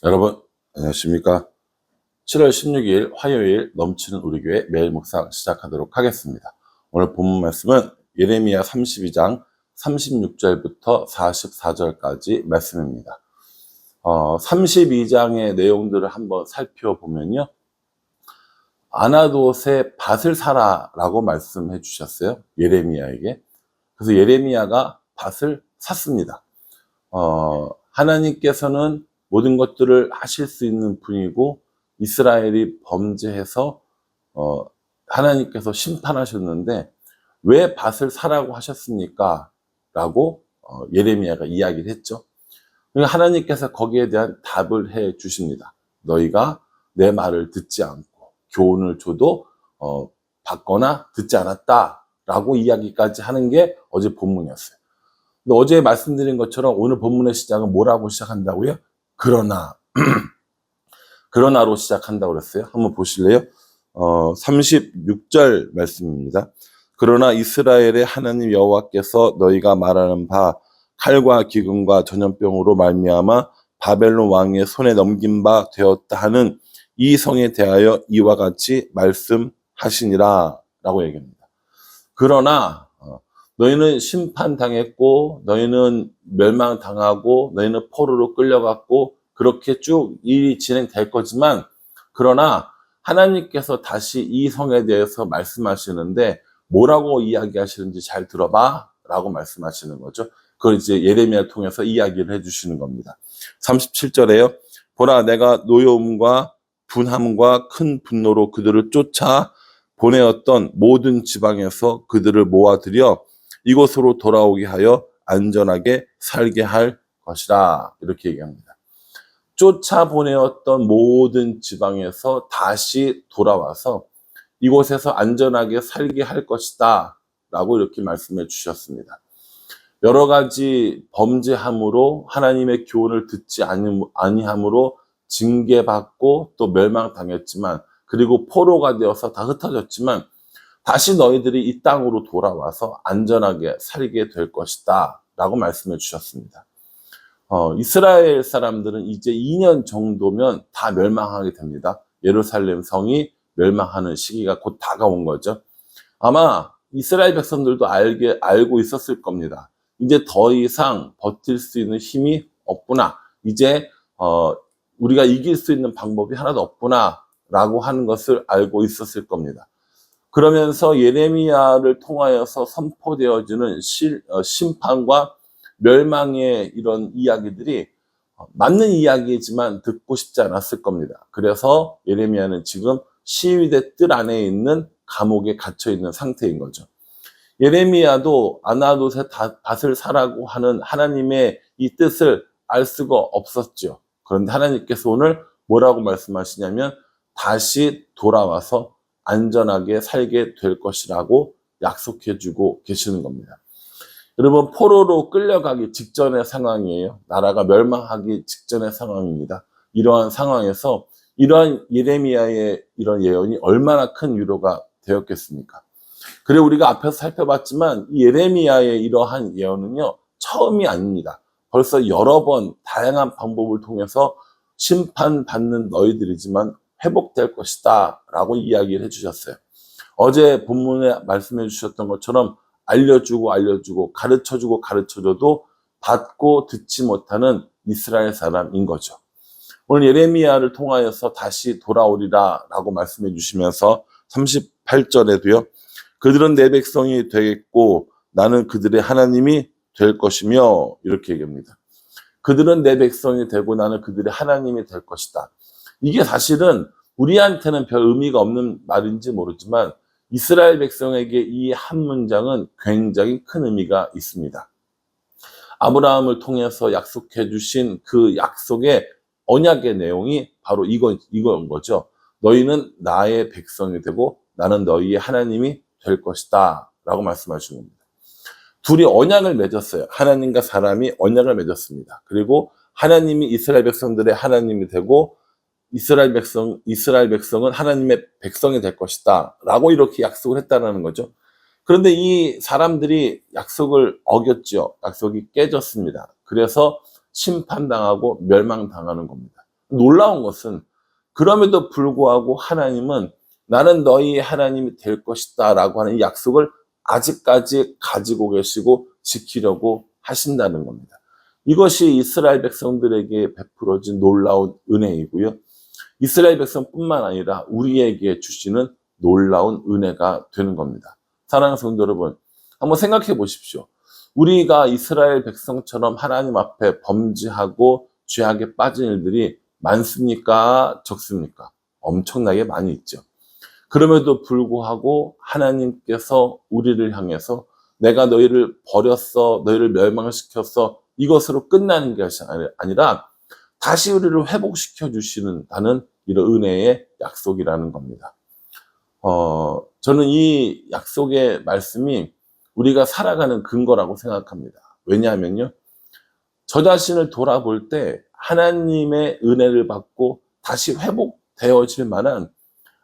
여러분 안녕하십니까? 7월 16일 화요일 넘치는 우리 교회 매일 묵상 시작하도록 하겠습니다. 오늘 본문 말씀은 예레미야 32장 36절부터 44절까지 말씀입니다. 32장의 내용들을 한번 살펴보면요, 아나돗의 밭을 사라라고 말씀해 주셨어요, 예레미야에게. 그래서 예레미야가 밭을 샀습니다. 하나님께서는 모든 것들을 하실 수 있는 분이고, 이스라엘이 범죄해서 하나님께서 심판하셨는데 왜 밭을 사라고 하셨습니까? 라고 예레미야가 이야기를 했죠. 그러니까 하나님께서 거기에 대한 답을 해 주십니다. 너희가 내 말을 듣지 않고 교훈을 줘도 받거나 듣지 않았다 라고 이야기까지 하는 게 어제 본문이었어요. 근데 어제 말씀드린 것처럼 오늘 본문의 시작은 뭐라고 시작한다고요? 그러나로 시작한다고 그랬어요. 한번 보실래요? 36절 말씀입니다. 그러나 이스라엘의 하나님 여호와께서 너희가 말하는 바 칼과 기근과 전염병으로 말미암아 바벨론 왕의 손에 넘긴 바 되었다 하는 이 성에 대하여 이와 같이 말씀하시니라 라고 얘기합니다. 그러나 너희는 심판당했고 너희는 멸망당하고 너희는 포로로 끌려갔고 그렇게 쭉 일이 진행될 거지만, 그러나 하나님께서 다시 이 성에 대해서 말씀하시는데 뭐라고 이야기하시는지 잘 들어봐 라고 말씀하시는 거죠. 그걸 이제 예레미야를 통해서 이야기를 해주시는 겁니다. 37절에요. 보라, 내가 노여움과 분함과 큰 분노로 그들을 쫓아 보내었던 모든 지방에서 그들을 모아들여 이곳으로 돌아오게 하여 안전하게 살게 할 것이라, 이렇게 얘기합니다. 쫓아보내었던 모든 지방에서 다시 돌아와서 이곳에서 안전하게 살게 할 것이다 라고 이렇게 말씀해 주셨습니다. 여러 가지 범죄함으로 하나님의 교훈을 듣지 아니함으로 징계받고 또 멸망당했지만, 그리고 포로가 되어서 다 흩어졌지만 다시 너희들이 이 땅으로 돌아와서 안전하게 살게 될 것이다 라고 말씀해 주셨습니다. 이스라엘 사람들은 이제 2년 정도면 다 멸망하게 됩니다. 예루살렘 성이 멸망하는 시기가 곧 다가온 거죠. 아마 이스라엘 백성들도 알고 있었을 겁니다. 이제 더 이상 버틸 수 있는 힘이 없구나. 이제 우리가 이길 수 있는 방법이 하나도 없구나 라고 하는 것을 알고 있었을 겁니다. 그러면서 예레미야를 통하여서 선포되어지는 심판과 멸망의 이런 이야기들이 맞는 이야기지만 듣고 싶지 않았을 겁니다. 그래서 예레미야는 지금 시위대 뜰 안에 있는 감옥에 갇혀 있는 상태인 거죠. 예레미야도 아나돗의 밭을 사라고 하는 하나님의 이 뜻을 알 수가 없었죠. 그런데 하나님께서 오늘 뭐라고 말씀하시냐면 다시 돌아와서 안전하게 살게 될 것이라고 약속해 주고 계시는 겁니다. 여러분, 포로로 끌려가기 직전의 상황이에요. 나라가 멸망하기 직전의 상황입니다. 이러한 상황에서 이러한 예레미야의 이런 예언이 얼마나 큰 위로가 되었겠습니까? 그래, 우리가 앞에서 살펴봤지만 이 예레미야의 이러한 예언은요, 처음이 아닙니다. 벌써 여러 번 다양한 방법을 통해서 심판받는 너희들이지만 회복될 것이다 라고 이야기를 해주셨어요. 어제 본문에 말씀해 주셨던 것처럼 알려주고 가르쳐줘도 받고 듣지 못하는 이스라엘 사람인 거죠. 오늘 예레미야를 통하여서 다시 돌아오리라 라고 말씀해 주시면서 38절에도요. 그들은 내 백성이 되겠고 나는 그들의 하나님이 될 것이며, 이렇게 얘기합니다. 그들은 내 백성이 되고 나는 그들의 하나님이 될 것이다. 이게 사실은 우리한테는 별 의미가 없는 말인지 모르지만 이스라엘 백성에게 이 한 문장은 굉장히 큰 의미가 있습니다. 아브라함을 통해서 약속해 주신 그 약속의 언약의 내용이 바로 이건 거죠. 너희는 나의 백성이 되고 나는 너희의 하나님이 될 것이다 라고 말씀하시는 겁니다. 둘이 언약을 맺었어요. 하나님과 사람이 언약을 맺었습니다. 그리고 하나님이 이스라엘 백성들의 하나님이 되고 이스라엘 백성은 하나님의 백성이 될 것이다 라고 이렇게 약속을 했다는 거죠. 그런데 이 사람들이 약속을 어겼죠. 약속이 깨졌습니다. 그래서 심판당하고 멸망당하는 겁니다. 놀라운 것은 그럼에도 불구하고 하나님은 나는 너희 하나님이 될 것이다 라고 하는 이 약속을 아직까지 가지고 계시고 지키려고 하신다는 겁니다. 이것이 이스라엘 백성들에게 베풀어진 놀라운 은혜이고요. 이스라엘 백성뿐만 아니라 우리에게 주시는 놀라운 은혜가 되는 겁니다. 사랑하는 성도 여러분, 한번 생각해 보십시오. 우리가 이스라엘 백성처럼 하나님 앞에 범죄하고 죄악에 빠진 일들이 많습니까? 적습니까? 엄청나게 많이 있죠. 그럼에도 불구하고 하나님께서 우리를 향해서 내가 너희를 버렸어, 너희를 멸망시켰어, 이것으로 끝나는 것이 아니라 다시 우리를 회복시켜 주시는다는 이런 은혜의 약속이라는 겁니다. 저는 이 약속의 말씀이 우리가 살아가는 근거라고 생각합니다. 왜냐하면요, 저 자신을 돌아볼 때 하나님의 은혜를 받고 다시 회복되어질 만한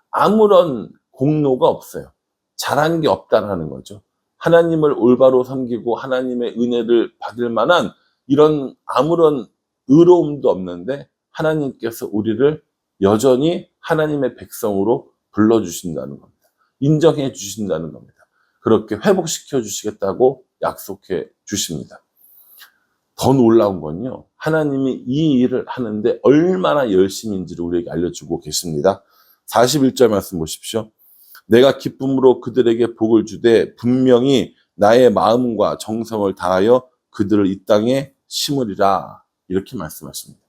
아무런 공로가 없어요. 잘한 게 없다라는 거죠. 하나님을 올바로 섬기고 하나님의 은혜를 받을 만한 이런 아무런 의로움도 없는데 하나님께서 우리를 여전히 하나님의 백성으로 불러주신다는 겁니다. 인정해 주신다는 겁니다. 그렇게 회복시켜 주시겠다고 약속해 주십니다. 더 놀라운 건요, 하나님이 이 일을 하는데 얼마나 열심인지를 우리에게 알려주고 계십니다. 41절 말씀 보십시오. 내가 기쁨으로 그들에게 복을 주되 분명히 나의 마음과 정성을 다하여 그들을 이 땅에 심으리라. 이렇게 말씀하십니다.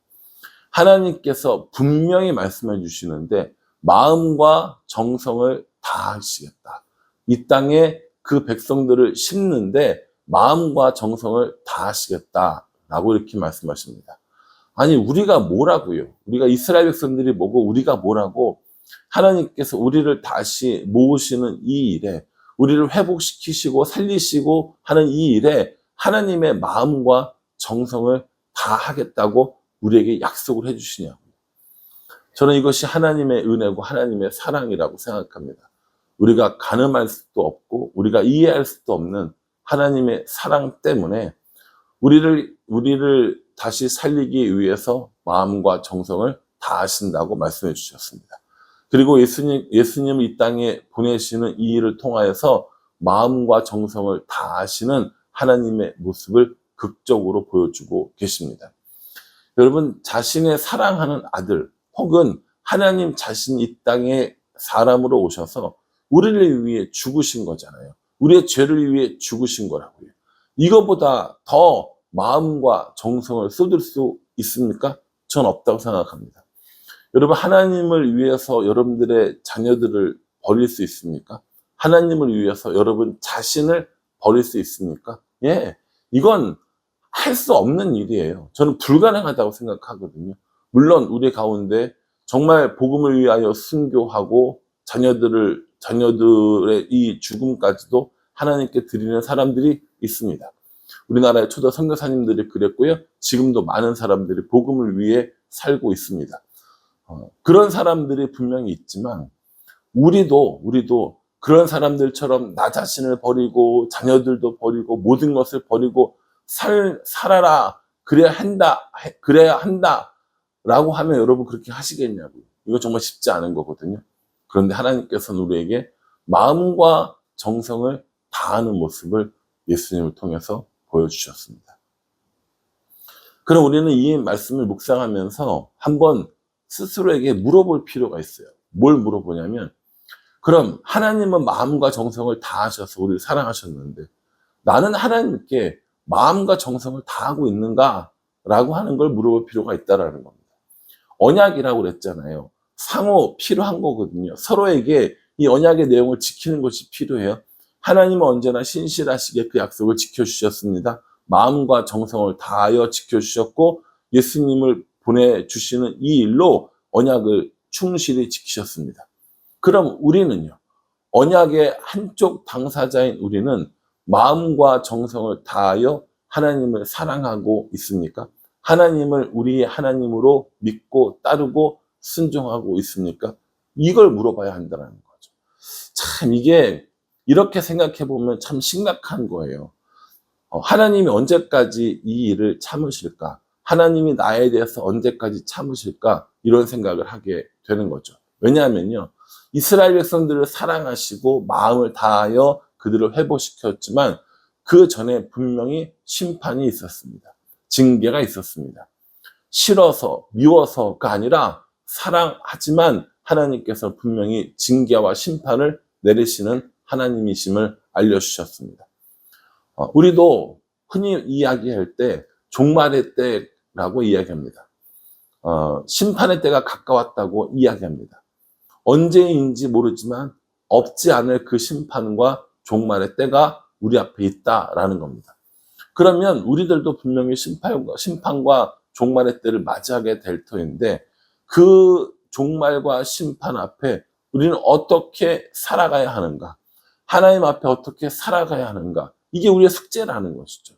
하나님께서 분명히 말씀해 주시는데 마음과 정성을 다하시겠다. 이 땅에 그 백성들을 심는데 마음과 정성을 다하시겠다라고 이렇게 말씀하십니다. 아니, 우리가 뭐라고요? 우리가 이스라엘 백성들이 뭐고 우리가 뭐라고? 하나님께서 우리를 다시 모으시는 이 일에, 우리를 회복시키시고 살리시고 하는 이 일에 하나님의 마음과 정성을 다하겠다고 우리에게 약속을 해주시냐고요. 저는 이것이 하나님의 은혜고 하나님의 사랑이라고 생각합니다. 우리가 가늠할 수도 없고 우리가 이해할 수도 없는 하나님의 사랑 때문에 우리를 다시 살리기 위해서 마음과 정성을 다하신다고 말씀해 주셨습니다. 그리고 예수님을 이 땅에 보내시는 이 일을 통하여서 마음과 정성을 다하시는 하나님의 모습을 극적으로 보여주고 계십니다. 여러분, 자신의 사랑하는 아들 혹은 하나님 자신이 이 땅에 사람으로 오셔서 우리를 위해 죽으신 거잖아요. 우리의 죄를 위해 죽으신 거라고요. 이거보다 더 마음과 정성을 쏟을 수 있습니까? 전 없다고 생각합니다. 여러분, 하나님을 위해서 여러분들의 자녀들을 버릴 수 있습니까? 하나님을 위해서 여러분 자신을 버릴 수 있습니까? 예, 이건 할 수 없는 일이에요. 저는 불가능하다고 생각하거든요. 물론 우리 가운데 정말 복음을 위하여 순교하고 자녀들의 이 죽음까지도 하나님께 드리는 사람들이 있습니다. 우리나라의 초대 선교사님들이 그랬고요. 지금도 많은 사람들이 복음을 위해 살고 있습니다. 그런 사람들이 분명히 있지만 우리도 그런 사람들처럼 나 자신을 버리고 자녀들도 버리고 모든 것을 버리고 살아라, 그래야 한다 라고 하면 여러분 그렇게 하시겠냐고요. 이거 정말 쉽지 않은 거거든요. 그런데 하나님께서는 우리에게 마음과 정성을 다하는 모습을 예수님을 통해서 보여주셨습니다. 그럼 우리는 이 말씀을 묵상하면서 한번 스스로에게 물어볼 필요가 있어요. 뭘 물어보냐면, 그럼 하나님은 마음과 정성을 다하셔서 우리를 사랑하셨는데 나는 하나님께 마음과 정성을 다하고 있는가? 라고 하는 걸 물어볼 필요가 있다는 겁니다. 언약이라고 그랬잖아요. 상호 필요한 거거든요. 서로에게 이 언약의 내용을 지키는 것이 필요해요. 하나님은 언제나 신실하시게 그 약속을 지켜주셨습니다. 마음과 정성을 다하여 지켜주셨고 예수님을 보내주시는 이 일로 언약을 충실히 지키셨습니다. 그럼 우리는요, 언약의 한쪽 당사자인 우리는 마음과 정성을 다하여 하나님을 사랑하고 있습니까? 하나님을 우리의 하나님으로 믿고 따르고 순종하고 있습니까? 이걸 물어봐야 한다는 거죠. 참 이게 이렇게 생각해 보면 참 심각한 거예요. 하나님이 언제까지 이 일을 참으실까? 하나님이 나에 대해서 언제까지 참으실까? 이런 생각을 하게 되는 거죠. 왜냐하면요, 이스라엘 백성들을 사랑하시고 마음을 다하여 그들을 회복시켰지만 그 전에 분명히 심판이 있었습니다. 징계가 있었습니다. 싫어서 미워서가 아니라 사랑하지만 하나님께서 분명히 징계와 심판을 내리시는 하나님이심을 알려주셨습니다. 우리도 흔히 이야기할 때 종말의 때라고 이야기합니다. 심판의 때가 가까웠다고 이야기합니다. 언제인지 모르지만 없지 않을 그 심판과 종말의 때가 우리 앞에 있다라는 겁니다. 그러면 우리들도 분명히 심판과 종말의 때를 맞이하게 될 터인데 그 종말과 심판 앞에 우리는 어떻게 살아가야 하는가? 하나님 앞에 어떻게 살아가야 하는가? 이게 우리의 숙제라는 것이죠.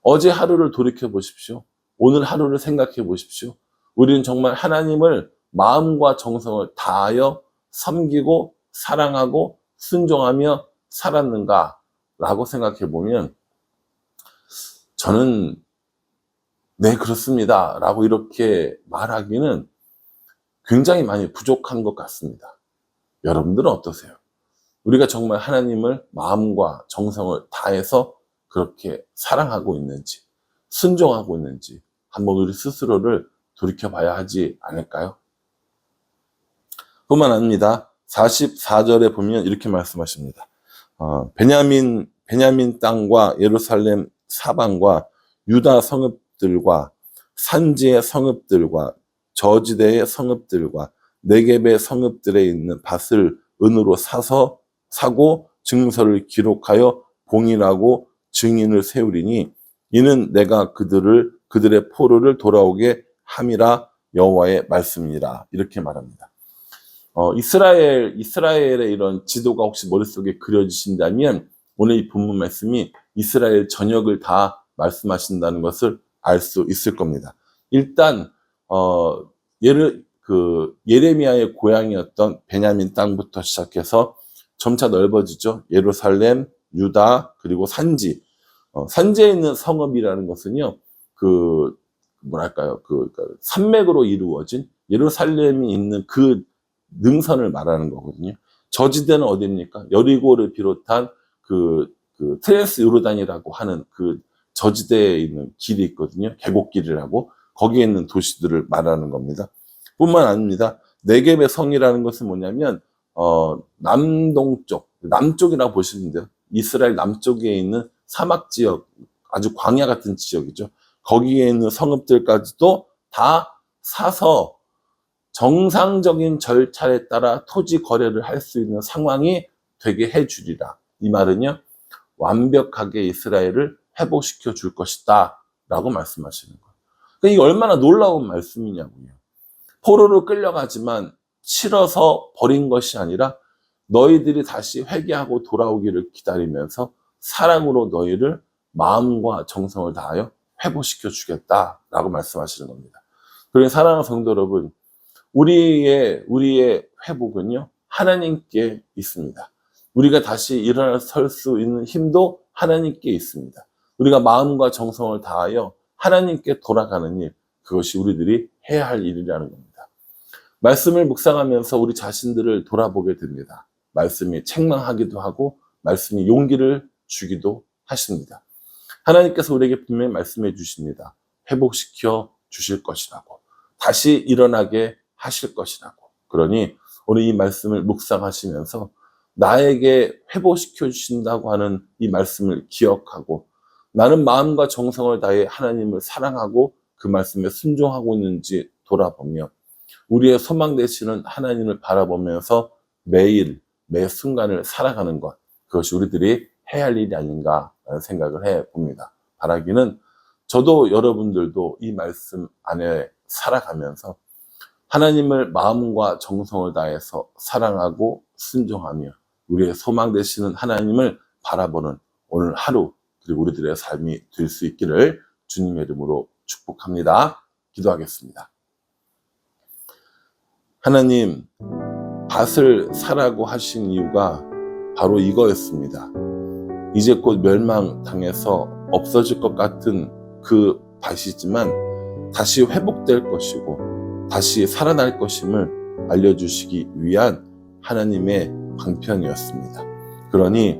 어제 하루를 돌이켜 보십시오. 오늘 하루를 생각해 보십시오. 우리는 정말 하나님을 마음과 정성을 다하여 섬기고 사랑하고 순종하며 살았는가? 라고 생각해 보면 저는 네, 그렇습니다. 라고 이렇게 말하기는 굉장히 많이 부족한 것 같습니다. 여러분들은 어떠세요? 우리가 정말 하나님을 마음과 정성을 다해서 그렇게 사랑하고 있는지, 순종하고 있는지 한번 우리 스스로를 돌이켜봐야 하지 않을까요? 뿐만 아닙니다. 44절에 보면 이렇게 말씀하십니다. 베냐민 땅과 예루살렘 사방과 유다 성읍들과 산지의 성읍들과 저지대의 성읍들과 네겝의 성읍들에 있는 밭을 은으로 사고 증서를 기록하여 봉인하고 증인을 세우리니 이는 내가 그들의 포로를 돌아오게 함이라 여호와의 말씀이라. 이렇게 말합니다. 이스라엘의 이런 지도가 혹시 머릿속에 그려지신다면 오늘 이 본문 말씀이 이스라엘 전역을 다 말씀하신다는 것을 알 수 있을 겁니다. 일단 예레미야의 고향이었던 베냐민 땅부터 시작해서 점차 넓어지죠. 예루살렘, 유다, 그리고 산지. 산지에 있는 성읍이라는 것은요, 산맥으로 이루어진 예루살렘이 있는 그 능선을 말하는 거거든요. 저지대는 어디입니까? 여리고를 비롯한 트랜스 요르단이라고 하는 그 저지대에 있는 길이 있거든요. 계곡길이라고. 거기에 있는 도시들을 말하는 겁니다. 뿐만 아닙니다. 네겝의 성이라는 것은 뭐냐면 남쪽이라고 보시면 돼요. 이스라엘 남쪽에 있는 사막 지역, 아주 광야 같은 지역이죠. 거기에 있는 성읍들까지도 다 사서 정상적인 절차에 따라 토지 거래를 할 수 있는 상황이 되게 해주리라. 이 말은요, 완벽하게 이스라엘을 회복시켜 줄 것이다 라고 말씀하시는 거예요. 그러니까 이게 얼마나 놀라운 말씀이냐고요. 포로로 끌려가지만 싫어서 버린 것이 아니라 너희들이 다시 회개하고 돌아오기를 기다리면서 사랑으로 너희를 마음과 정성을 다하여 회복시켜 주겠다라고 말씀하시는 겁니다. 그러니 사랑하는 성도 여러분, 우리의 회복은요, 하나님께 있습니다. 우리가 다시 일어나 설 수 있는 힘도 하나님께 있습니다. 우리가 마음과 정성을 다하여 하나님께 돌아가는 일, 그것이 우리들이 해야 할 일이라는 겁니다. 말씀을 묵상하면서 우리 자신들을 돌아보게 됩니다. 말씀이 책망하기도 하고 말씀이 용기를 주기도 하십니다. 하나님께서 우리에게 분명히 말씀해 주십니다. 회복시켜 주실 것이라고. 다시 일어나게 하실 것이라고. 그러니 오늘 이 말씀을 묵상하시면서 나에게 회복시켜 주신다고 하는 이 말씀을 기억하고 나는 마음과 정성을 다해 하나님을 사랑하고 그 말씀에 순종하고 있는지 돌아보며 우리의 소망 되시는 하나님을 바라보면서 매일 매 순간을 살아가는 것, 그것이 우리들이 해야 할 일이 아닌가라는 생각을 해봅니다. 바라기는 저도 여러분들도 이 말씀 안에 살아가면서 하나님을 마음과 정성을 다해서 사랑하고 순종하며 우리의 소망 되시는 하나님을 바라보는 오늘 하루, 그리고 우리들의 삶이 될 수 있기를 주님의 이름으로 축복합니다. 기도하겠습니다. 하나님, 밭을 사라고 하신 이유가 바로 이거였습니다. 이제 곧 멸망당해서 없어질 것 같은 그 밭이지만 다시 회복될 것이고 다시 살아날 것임을 알려주시기 위한 하나님의 방편이었습니다. 그러니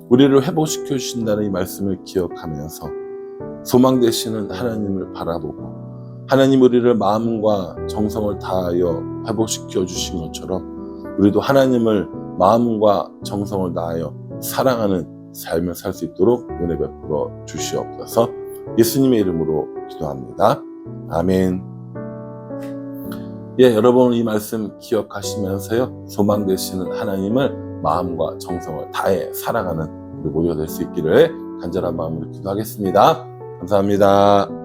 우리를 회복시켜 주신다는 이 말씀을 기억하면서 소망 되시는 하나님을 바라보고 하나님 우리를 마음과 정성을 다하여 회복시켜 주신 것처럼 우리도 하나님을 마음과 정성을 다하여 사랑하는 삶을 살 수 있도록 은혜 베풀어 주시옵소서. 예수님의 이름으로 기도합니다. 아멘. 예, 여러분 이 말씀 기억하시면서요, 소망 되시는 하나님을 마음과 정성을 다해 사랑하는 우리 모두가 될 수 있기를 간절한 마음으로 기도하겠습니다. 감사합니다.